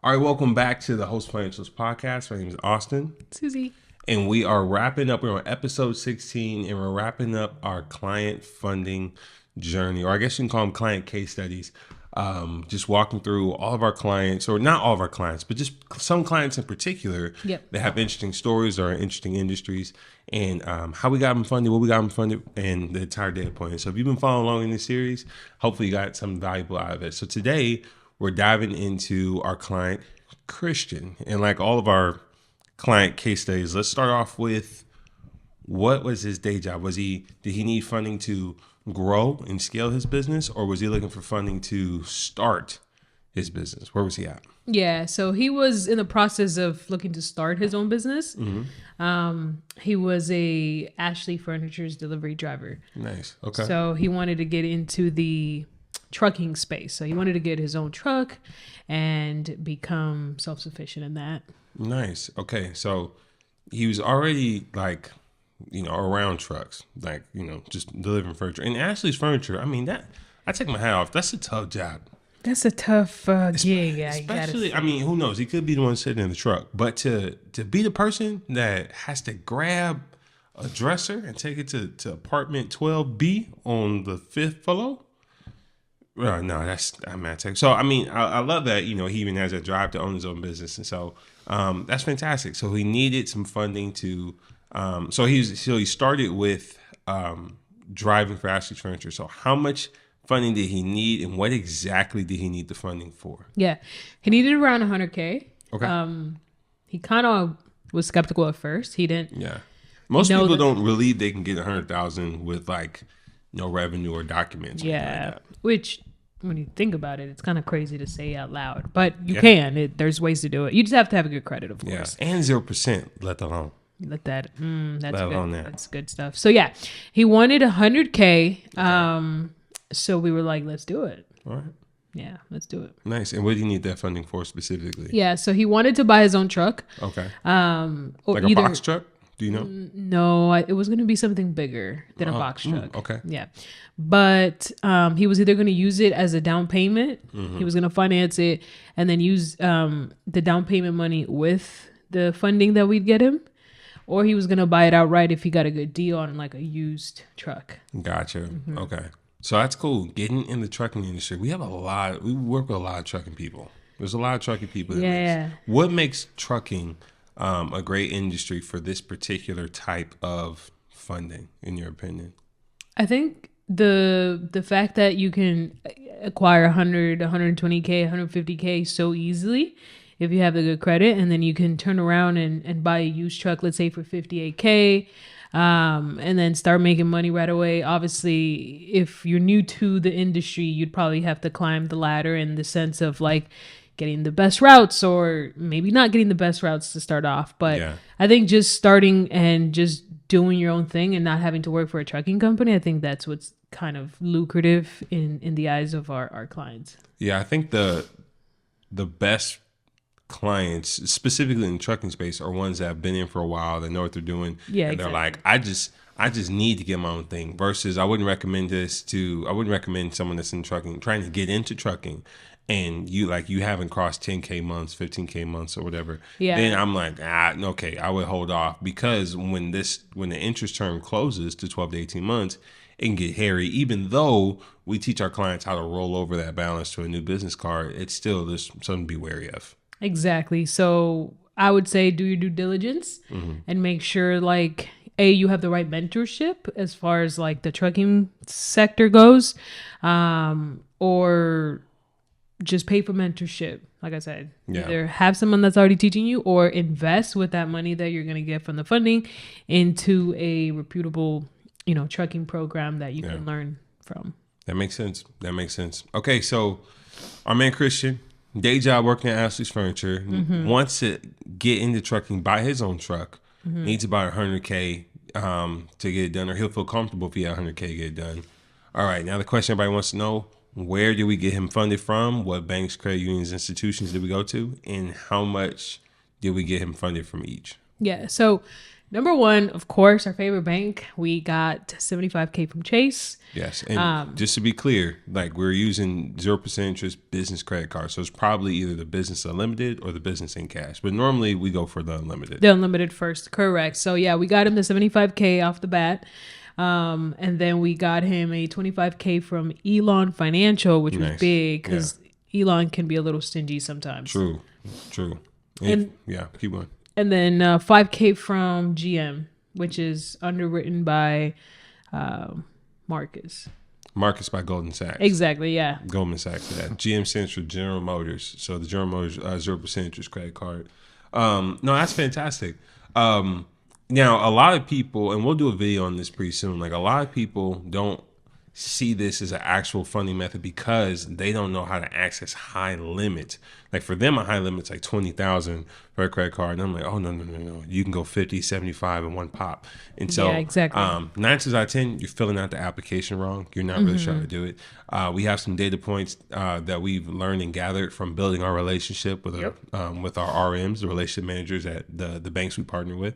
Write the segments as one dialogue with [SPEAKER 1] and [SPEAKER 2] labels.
[SPEAKER 1] All right, welcome back to the Host Financials podcast. My name is Austin.
[SPEAKER 2] Susie.
[SPEAKER 1] And we are wrapping up. We're on episode 16, and we're wrapping up our client funding journey, or I guess you can call them client case studies. Just walking through all of our clients, or not all of our clients, but just some clients in particular that have interesting stories or interesting industries, and how we got them funded, what we got them funded, and the entire data point. So if you've been following along in this series, hopefully you got something valuable out of it. So today we're diving into our client Christian, and like all of our client case studies, let's start off with what was his day job? Did he need funding to grow and scale his business, or was he looking for funding to start his business? Where was he at?
[SPEAKER 2] Yeah, so he was in the process of looking to start his own business. He was a Ashley Furniture's delivery driver.
[SPEAKER 1] Nice. Okay.
[SPEAKER 2] So he wanted to get into the trucking space. So he wanted to get his own truck and become self-sufficient in that. Nice.
[SPEAKER 1] Okay. So he was already around trucks, just delivering furniture. And Ashley's Furniture, I take my hat off. That's a tough job.
[SPEAKER 2] That's a tough gig.
[SPEAKER 1] Especially, who knows? He could be the one sitting in the truck. But to be the person that has to grab a dresser and take it to apartment 12B on the 5th floor. Well, no, So, I love that, he even has a drive to own his own business. And so that's fantastic. So he needed some funding to, so he started with driving for Ashley Furniture. So how much funding did he need, and what exactly did he need the funding for?
[SPEAKER 2] Yeah, he needed around $100K.
[SPEAKER 1] Okay.
[SPEAKER 2] He kind of was skeptical at first. He didn't.
[SPEAKER 1] Yeah. Most people don't believe they can get $100,000 with no revenue or documents.
[SPEAKER 2] Yeah, like which when you think about it, it's kind of crazy to say out loud, but you can. There's ways to do it. You just have to have a good credit, of course.
[SPEAKER 1] Yeah, and 0%, let alone.
[SPEAKER 2] That's good. That's good stuff. So yeah, he wanted $100K. So we were like, let's do it.
[SPEAKER 1] All right.
[SPEAKER 2] Yeah, let's do it.
[SPEAKER 1] Nice. And what do you need that funding for specifically?
[SPEAKER 2] Yeah, so he wanted to buy his own truck.
[SPEAKER 1] Okay.
[SPEAKER 2] Or
[SPEAKER 1] like a box truck? Do you know?
[SPEAKER 2] No, it was going to be something bigger than a box truck.
[SPEAKER 1] Okay.
[SPEAKER 2] Yeah. But he was either going to use it as a down payment. Mm-hmm. He was going to finance it and then use the down payment money with the funding that we'd get him. Or he was going to buy it outright if he got a good deal on a used truck.
[SPEAKER 1] Gotcha. Mm-hmm. Okay. So that's cool. Getting in the trucking industry. We work with a lot of trucking people. There's a lot of trucking people. What makes trucking a great industry for this particular type of funding, in your opinion?
[SPEAKER 2] I think the fact that you can acquire 100, 120K, 150K so easily if you have the good credit, and then you can turn around and buy a used truck, let's say for 58K, and then start making money right away. Obviously, if you're new to the industry, you'd probably have to climb the ladder in the sense of getting the best routes, or maybe not getting the best routes to start off. But I think just starting and just doing your own thing and not having to work for a trucking company, I think that's what's kind of lucrative in the eyes of our clients.
[SPEAKER 1] Yeah, I think the best clients, specifically in the trucking space, are ones that have been in for a while, they know what they're doing.
[SPEAKER 2] Yeah,
[SPEAKER 1] and they're like, I just need to get my own thing. Versus, I wouldn't recommend someone that's in trucking, trying to get into trucking, and you haven't crossed 10K months, 15K months, or whatever.
[SPEAKER 2] Yeah.
[SPEAKER 1] Then I'm like, okay, I would hold off, because when the interest term closes to 12 to 18 months, it can get hairy. Even though we teach our clients how to roll over that balance to a new business card, it's still there's something to be wary of.
[SPEAKER 2] Exactly. So I would say do your due diligence and make sure you have the right mentorship as far as the trucking sector goes, or just pay for mentorship. Like I said, either have someone that's already teaching you, or invest with that money that you're going to get from the funding into a reputable, trucking program that you can learn from.
[SPEAKER 1] That makes sense. Okay. So our man Christian, day job working at Ashley's Furniture, wants to get into trucking, buy his own truck, needs about $100K to get it done, or he'll feel comfortable if he had $100K to get it done. All right, now the question everybody wants to know, where did we get him funded from? What banks, credit unions, institutions did we go to? And how much did we get him funded from each?
[SPEAKER 2] Yeah, so Number one, of course, our favorite bank. We got 75K from Chase.
[SPEAKER 1] Yes, and just to be clear, like we're using 0% interest business credit card, so it's probably either the business unlimited or the business in cash. But normally we go for the unlimited.
[SPEAKER 2] The unlimited first, correct. So yeah, we got him the 75K off the bat. And then we got him a 25K from Elon Financial, which was big because Elon can be a little stingy sometimes.
[SPEAKER 1] True.
[SPEAKER 2] And
[SPEAKER 1] keep going.
[SPEAKER 2] And then 5K from GM, which is underwritten by Marcus.
[SPEAKER 1] Marcus by Goldman Sachs.
[SPEAKER 2] Exactly, yeah.
[SPEAKER 1] Goldman Sachs, yeah. GM stands for General Motors. So the General Motors 0% interest credit card. No, that's fantastic. Now, a lot of people, and we'll do a video on this pretty soon, like a lot of people don't see this as an actual funding method because they don't know how to access high limits. Like for them, a high limit's like 20,000 for a credit card. And I'm like, oh, no. You can go 50, 75 in one pop. And so
[SPEAKER 2] exactly.
[SPEAKER 1] 9 times out of 10, you're filling out the application wrong. You're not really trying to do it. We have some data points that we've learned and gathered from building our relationship with with our RMs, the relationship managers at the banks we partner with.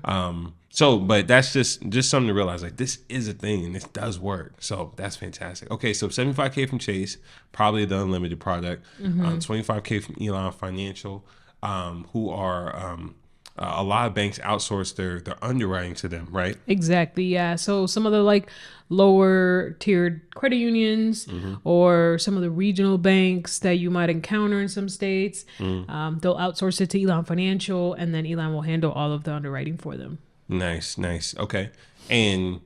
[SPEAKER 1] But that's just something to realize. Like this is a thing and this does work. So that's fantastic. Okay, so 75K from Chase, probably the unlimited product. 25K from Elon Financial, who are a lot of banks outsource their underwriting to them, right?
[SPEAKER 2] Exactly, yeah. So some of the like lower tiered credit unions or some of the regional banks that you might encounter in some states, they'll outsource it to Elon Financial, and then Elon will handle all of the underwriting for them.
[SPEAKER 1] Nice. Okay. And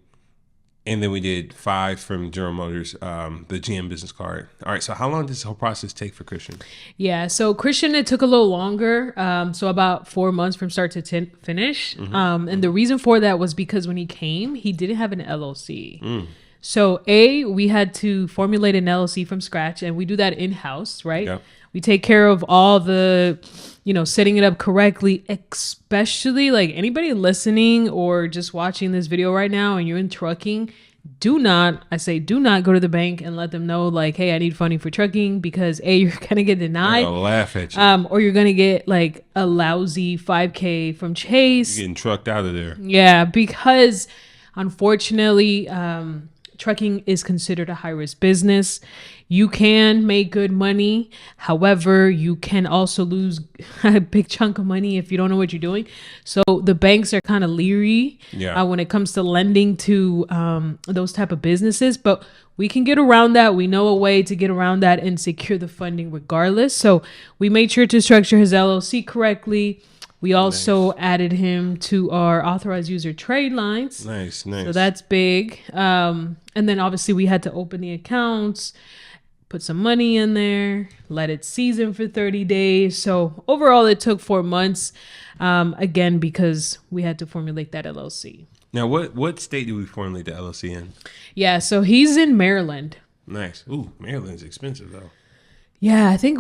[SPEAKER 1] then we did 5 from General Motors, the GM business card. All right. So how long does this whole process take for Christian?
[SPEAKER 2] Yeah. So Christian, it took a little longer. So about 4 months from start to finish. And the reason for that was because when he came, he didn't have an LLC. So we had to formulate an LLC from scratch, and we do that in-house, right? Yep. We take care of all the, setting it up correctly, especially like anybody listening or just watching this video right now and you're in trucking, do not go to the bank and let them know like, hey, I need funding for trucking, because you're going to get denied.
[SPEAKER 1] They'll laugh at you.
[SPEAKER 2] Or you're going to get like a lousy 5K from Chase.
[SPEAKER 1] You're getting trucked out of there.
[SPEAKER 2] Yeah, because unfortunately, trucking is considered a high-risk business. You can make good money. However, you can also lose a big chunk of money if you don't know what you're doing. So the banks are kind of leery when it comes to lending to those type of businesses. But we can get around that. We know a way to get around that and secure the funding regardless. So we made sure to structure his LLC correctly. We also added him to our authorized user trade lines.
[SPEAKER 1] Nice.
[SPEAKER 2] So that's big. And then obviously we had to open the accounts, put some money in there, let it season for 30 days. So overall, it took 4 months, again, because we had to formulate that LLC.
[SPEAKER 1] Now, what state do we formulate the LLC in?
[SPEAKER 2] Yeah, so he's in Maryland.
[SPEAKER 1] Nice. Ooh, Maryland's expensive, though.
[SPEAKER 2] Yeah, I think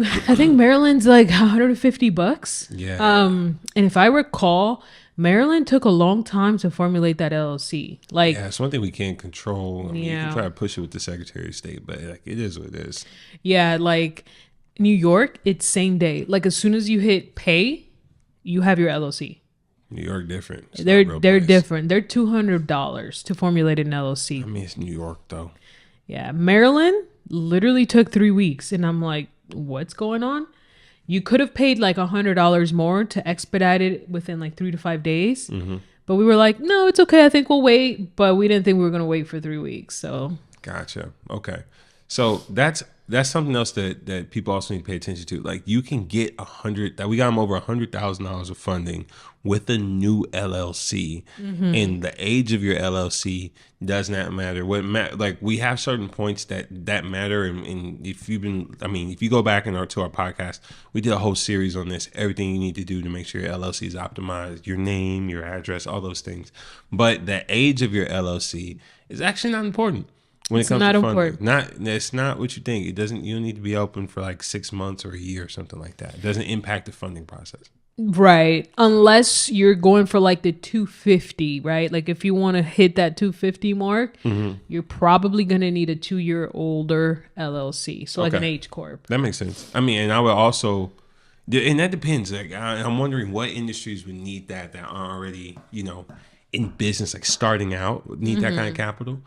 [SPEAKER 2] Maryland's like $150.
[SPEAKER 1] Yeah.
[SPEAKER 2] And if I recall, Maryland took a long time to formulate that LLC. Like,
[SPEAKER 1] yeah, it's one thing we can't control. I mean, you can try to push it with the Secretary of State, but like it is what it is.
[SPEAKER 2] Yeah, like New York, it's same day. Like as soon as you hit pay, you have your LLC.
[SPEAKER 1] New York different.
[SPEAKER 2] They're different. They're $200 to formulate an LLC.
[SPEAKER 1] I mean, it's New York though.
[SPEAKER 2] Yeah, Maryland literally took 3 weeks, and I'm like, what's going on? You could have paid like $100 more to expedite it within like 3 to 5 days. But we were like, no, it's okay. I think we'll wait. But we didn't think we were going to wait for 3 weeks. So
[SPEAKER 1] gotcha. Okay. So that's something else that people also need to pay attention to. Like you can get we got them over $100,000 of funding with a new LLC, and the age of your LLC does not matter. Like we have certain points that matter, and if you go back to our podcast, we did a whole series on this. Everything you need to do to make sure your LLC is optimized, your name, your address, all those things. But the age of your LLC is actually not important. When it comes to funding, it's not what you think. It doesn't. You don't need to be open for like 6 months or a year or something like that. It doesn't impact the funding process.
[SPEAKER 2] Right. Unless you're going for like the 250, right? Like if you want to hit that 250 mark, you're probably going to need a 2-year older LLC. So like an H Corp.
[SPEAKER 1] That makes sense. I mean, and I would also, And that depends. Like I'm wondering what industries would need that are already, in business, like starting out, need that kind of capital.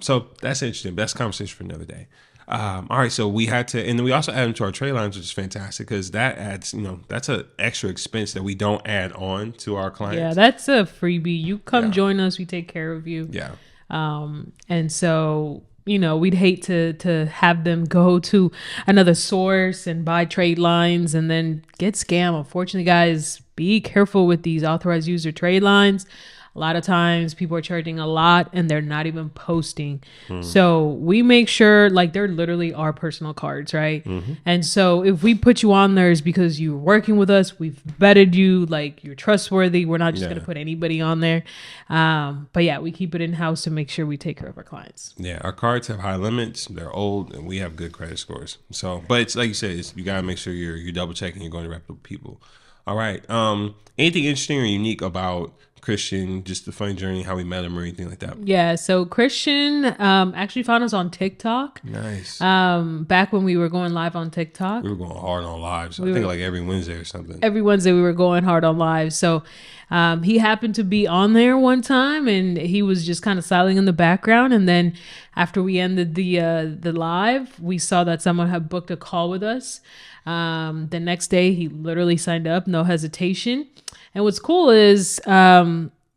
[SPEAKER 1] So that's interesting. That's a conversation for another day. All right, so we had to, and then we also add them to our trade lines, which is fantastic because that adds, that's an extra expense that we don't add on to our clients.
[SPEAKER 2] Yeah, that's a freebie. You come
[SPEAKER 1] Yeah.
[SPEAKER 2] join us, we take care of you.
[SPEAKER 1] Yeah.
[SPEAKER 2] And so, we'd hate to have them go to another source and buy trade lines and then get scammed. Unfortunately, guys, be careful with these authorized user trade lines. A lot of times people are charging a lot and they're not even posting. So we make sure, like, they're literally our personal cards, right? And so if we put you on there, it's because you're working with us. We've vetted you, like, you're trustworthy. We're not just going to put anybody on there. But yeah, we keep it in-house to make sure we take care of our clients.
[SPEAKER 1] Yeah, our cards have high limits. They're old, and we have good credit scores. So, but it's like you said, you gotta make sure you're double checking. You're going to reputable people. All right. Anything interesting or unique about Christian, just the funny journey, how we met him, or anything like that?
[SPEAKER 2] Yeah. So Christian actually found us on TikTok.
[SPEAKER 1] Nice.
[SPEAKER 2] Back when we were going live on TikTok.
[SPEAKER 1] We were going hard on lives. I think like every Wednesday or something.
[SPEAKER 2] Every Wednesday we were going hard on live. So he happened to be on there one time and he was just kind of silent in the background. And then after we ended the live, we saw that someone had booked a call with us. The next day he literally signed up, no hesitation. And what's cool is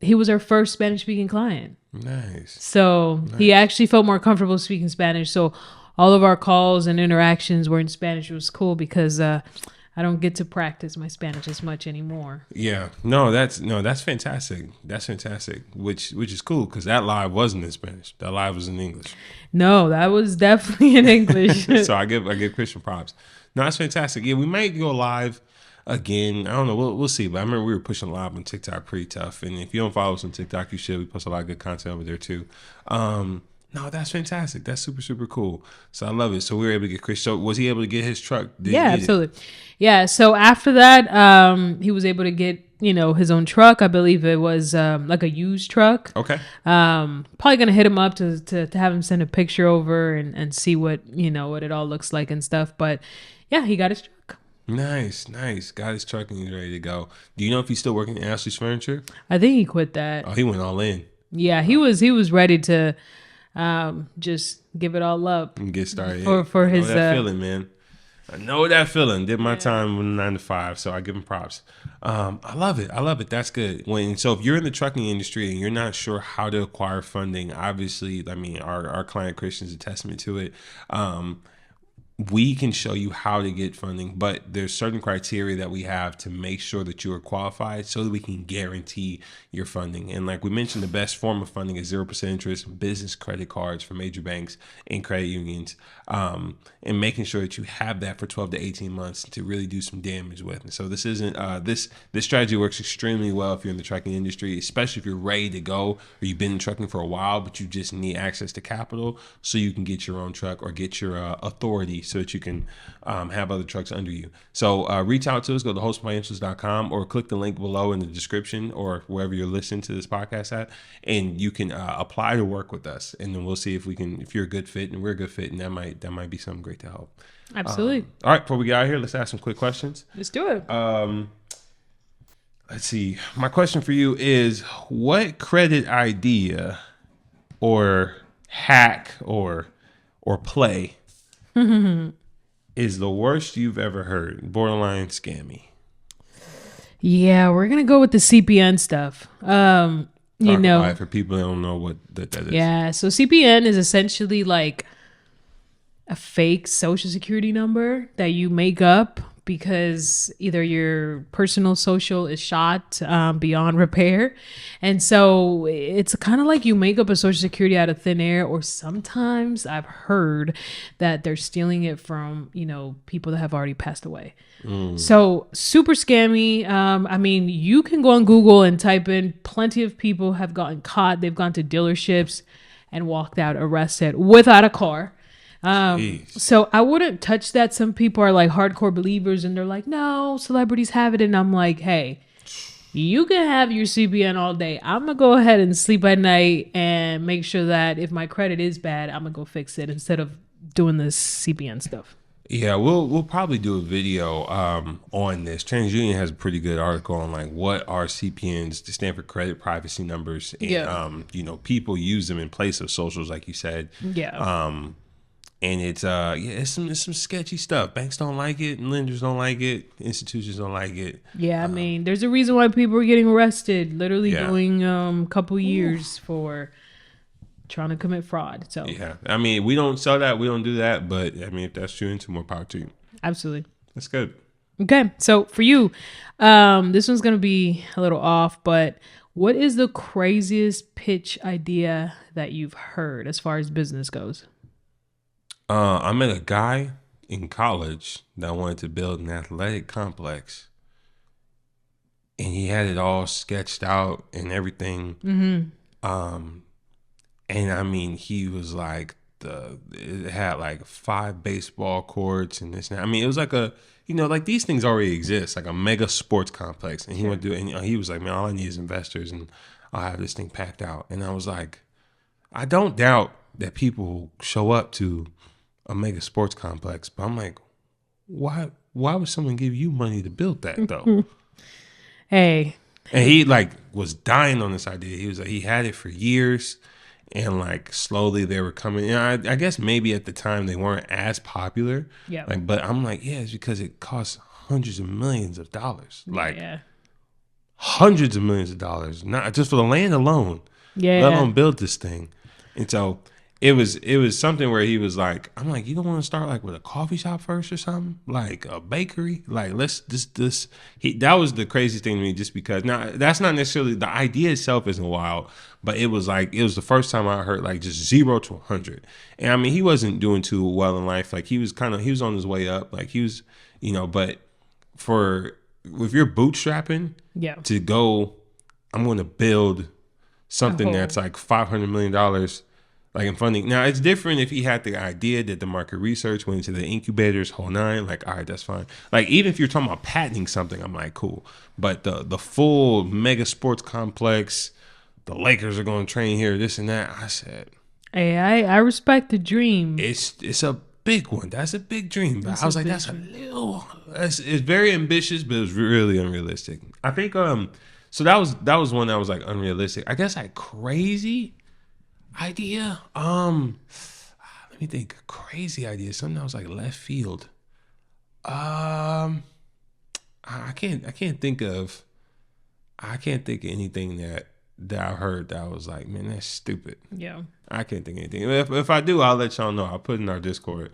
[SPEAKER 2] he was our first Spanish speaking client.
[SPEAKER 1] Nice.
[SPEAKER 2] So he actually felt more comfortable speaking Spanish. So all of our calls and interactions were in Spanish. It was cool because I don't get to practice my Spanish as much anymore.
[SPEAKER 1] Yeah. That's fantastic. That's fantastic. Which is cool because that live wasn't in Spanish. That live was in English.
[SPEAKER 2] No, that was definitely in English.
[SPEAKER 1] So I give Christian props. No, that's fantastic. Yeah, we might go live again. I don't know. We'll see. But I remember we were pushing live on TikTok pretty tough. And if you don't follow us on TikTok, you should. We post a lot of good content over there too. No, that's fantastic. That's super, super cool. So I love it. So we were able to get Chris. So was he able to get his truck?
[SPEAKER 2] Yeah, absolutely. Yeah. So after that, he was able to get, his own truck. I believe it was like a used truck.
[SPEAKER 1] Okay.
[SPEAKER 2] Probably going to hit him up to have him send a picture over and see what it all looks like and stuff. But yeah, he got his truck.
[SPEAKER 1] Nice. Got his truck and he's ready to go. Do you know if he's still working at Ashley's Furniture?
[SPEAKER 2] I think he quit that.
[SPEAKER 1] Oh, he went all in.
[SPEAKER 2] Yeah, he was ready to just give it all up
[SPEAKER 1] and get started
[SPEAKER 2] for his
[SPEAKER 1] feeling, man. I know that feeling. Did my time from 9 to 5, so I give him props. I love it. That's good. So if you're in the trucking industry and you're not sure how to acquire funding, obviously, I mean, our client Christian is a testament to it. We can show you how to get funding, but there's certain criteria that we have to make sure that you are qualified so that we can guarantee your funding. And like we mentioned, the best form of funding is 0% interest, business credit cards from major banks and credit unions, and making sure that you have that for 12 to 18 months to really do some damage with. And so this isn't this strategy works extremely well if you're in the trucking industry, especially if you're ready to go or you've been in trucking for a while, but you just need access to capital so you can get your own truck or get your authority so that you can have other trucks under you. So reach out to us, go to hostfinancials.com or click the link below in the description or wherever you're listening to this podcast at, and you can apply to work with us. And then we'll see if you're a good fit and we're a good fit, and that might be something great to help.
[SPEAKER 2] Absolutely.
[SPEAKER 1] All right, before we get out of here, let's ask some quick questions.
[SPEAKER 2] Let's do it.
[SPEAKER 1] Let's see. My question for you is, what credit idea or hack or play is the worst you've ever heard? Borderline scammy.
[SPEAKER 2] Yeah, we're gonna go with the CPN stuff.
[SPEAKER 1] For people that don't know what that is.
[SPEAKER 2] Yeah, so CPN is essentially like a fake social security number that you make up because either your personal social is shot beyond repair. And so it's kind of like you make up a social security out of thin air, or sometimes I've heard that they're stealing it from, people that have already passed away. So super scammy. I mean, you can go on Google and type in, plenty of people have gotten caught. They've gone to dealerships and walked out arrested without a car. So I wouldn't touch that. Some people are like hardcore believers and they're like, no, celebrities have it. And I'm like, hey, you can have your CPN all day. I'm going to go ahead and sleep at night and make sure that if my credit is bad, I'm going to go fix it instead of doing this CPN stuff.
[SPEAKER 1] Yeah, we'll probably do a video on this. TransUnion has a pretty good article on like what are CPNs, to stand for credit privacy numbers, and
[SPEAKER 2] Yeah.
[SPEAKER 1] people use them in place of socials, like you said.
[SPEAKER 2] Yeah.
[SPEAKER 1] And it's some sketchy stuff. Banks don't like it, and lenders don't like it, institutions don't like it.
[SPEAKER 2] Yeah, I mean, there's a reason why people are getting arrested, literally
[SPEAKER 1] Yeah.
[SPEAKER 2] doing couple years for trying to commit fraud. So
[SPEAKER 1] Yeah, I mean, we don't sell that, we don't do that, but I mean, if that's true, into more power to you.
[SPEAKER 2] absolutely.
[SPEAKER 1] That's good.
[SPEAKER 2] Okay, so for you, this one's gonna be a little off, but what is the craziest pitch idea that you've heard as far as business goes?
[SPEAKER 1] I met a guy in college that wanted to build an athletic complex, and he had it all sketched out and everything. And I mean, he was like it had like 5 baseball courts and this and that. I mean, it was like like these things already exist, like a mega sports complex. And he went to, and he was like, man, all I need is investors, and I'll have this thing packed out. And I was like, I don't doubt that people show up to a mega sports complex, but I'm like, why would someone give you money to build that though?
[SPEAKER 2] Hey,
[SPEAKER 1] And he like was dying on this idea. He was like, he had it for years, and like slowly they were coming. I guess maybe at the time they weren't as popular.
[SPEAKER 2] Yeah.
[SPEAKER 1] Like, but I'm like, yeah, it's because it costs hundreds of millions of dollars. Like
[SPEAKER 2] yeah,
[SPEAKER 1] hundreds of millions of dollars, not just for the land alone.
[SPEAKER 2] yeah,
[SPEAKER 1] Let alone build this thing. And so it was something where he was like, I'm like, you don't want to start like with a coffee shop first or something, like a bakery, like let's this. That was the craziest thing to me, just because now that's not necessarily the idea itself isn't wild, but it was the first time I heard like just 0 to 100. And I mean, he wasn't doing too well in life. Like he was on his way up. Like he was, but if you're bootstrapping
[SPEAKER 2] yeah,
[SPEAKER 1] to go, I'm going to build something that's like $500 million, like in funding. Now it's different if he had the idea, that the market research, went into the incubators, whole nine. Like, all right, that's fine. Like even if you're talking about patenting something, I'm like, cool. But the full mega sports complex, the Lakers are going to train here, this and that. I said,
[SPEAKER 2] hey, I respect the dream.
[SPEAKER 1] it's a big one. That's a big dream. But I was like, it's very ambitious, but it was really unrealistic. I think so that was one that was like unrealistic. I guess like crazy idea. Let me think. Crazy idea. Something that was like left field. I can't think of anything that I heard that I was like, man, that's stupid.
[SPEAKER 2] Yeah.
[SPEAKER 1] I can't think of anything. If I do, I'll let y'all know. I'll put it in our Discord.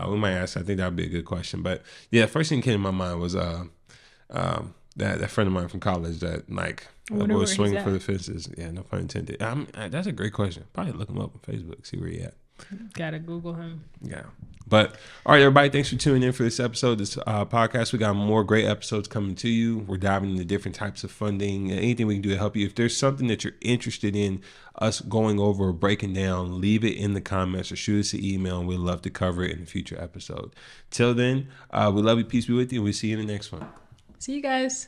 [SPEAKER 1] We might ask. I think that'd be a good question. But yeah, first thing that came to my mind was that friend of mine from college that like was swinging for the fences. Yeah, no pun intended. That's a great question. Probably look him up on Facebook, see where he at.
[SPEAKER 2] Gotta Google him.
[SPEAKER 1] Yeah. But all right, everybody, thanks for tuning in for this episode, this podcast. We got more great episodes coming to you. We're diving into different types of funding, anything we can do to help you. If there's something that you're interested in us going over or breaking down, leave it in the comments or shoot us an email, and we'd love to cover it in a future episode. Till then, we love you. Peace be with you. And we'll see you in the next one.
[SPEAKER 2] See you guys.